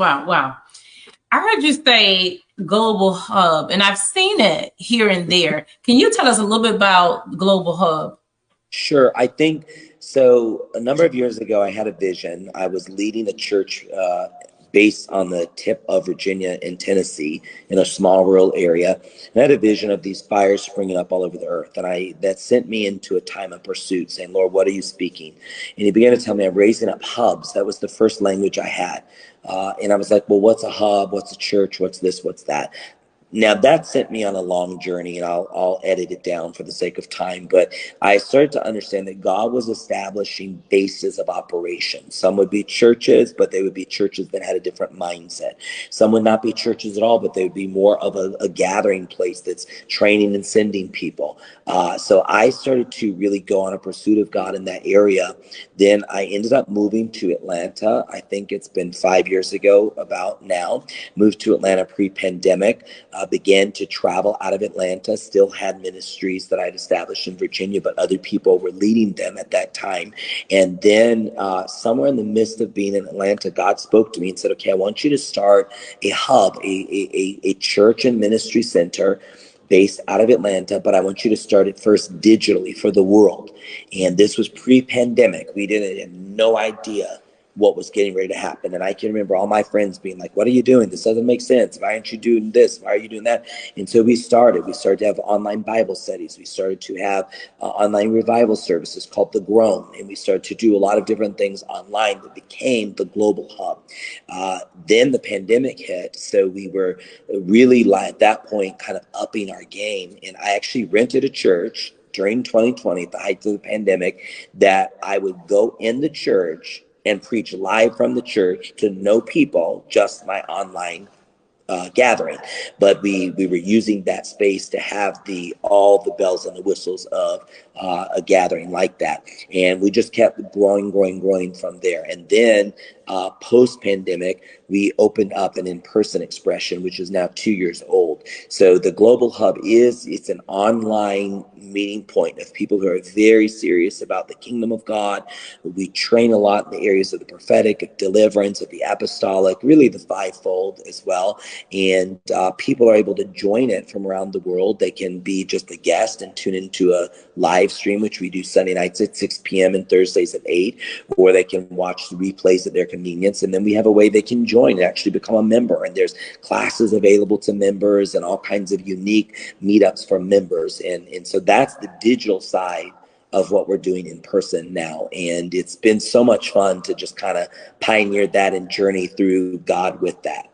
Wow, wow. I heard you say global hub, and I've seen it here and there. Can you tell us a little bit about global hub? Sure. I think so. A number of years ago, I had a vision. I was leading a church based on the tip of Virginia and Tennessee in a small rural area. And I had a vision of these fires springing up all over the earth. And that sent me into a time of pursuit, saying, Lord, what are you speaking? And he began to tell me I'm raising up hubs. That was the first language I had. And I was like, well, what's a hub? What's a church? What's this? What's that? Now that sent me on a long journey, and I'll edit it down for the sake of time. But I started to understand that God was establishing bases of operation. Some would be churches, but they would be churches that had a different mindset. Some would not be churches at all, but they would be more of a gathering place that's training and sending people. So I started to really go on a pursuit of God in that area. Then I ended up moving to Atlanta. I think it's been 5 years ago about now. Moved to Atlanta pre-pandemic. Began to travel out of Atlanta, still had ministries that I'd established in Virginia, but other people were leading them at that time. And then somewhere in the midst of being in Atlanta, God spoke to me and said, okay, I want you to start a hub, a church and ministry center based out of Atlanta, but I want you to start it first digitally for the world. And this was pre-pandemic. We didn't have no idea what was getting ready to happen. And I can remember all my friends being like, what are you doing? This doesn't make sense. Why aren't you doing this? Why are you doing that? And so we started to have online Bible studies. We started to have online revival services called The Grown. And we started to do a lot of different things online that became the global hub. Then the pandemic hit. So we were really at that point kind of upping our game. And I actually rented a church during 2020, at the height of the pandemic, that I would go in the church and preach live from the church to no people, just my online gathering. But we were using that space to have all the bells and the whistles of a gathering like that. And we just kept growing from there. And then post-pandemic, we opened up an in-person expression, which is now 2 years old. So the Global Hub it's an online meeting point of people who are very serious about the kingdom of God. We train a lot in the areas of the prophetic, of deliverance, of the apostolic, really the fivefold as well. And people are able to join it from around the world. They can be just a guest and tune into a live stream, which we do Sunday nights at 6 p.m. and Thursdays at 8, or they can watch the replays at their convenience. And then we have a way they can join and actually become a member. And there's classes available to members and all kinds of unique meetups for members. And so that's the digital side of what we're doing in person now. And it's been so much fun to just kind of pioneer that and journey through God with that.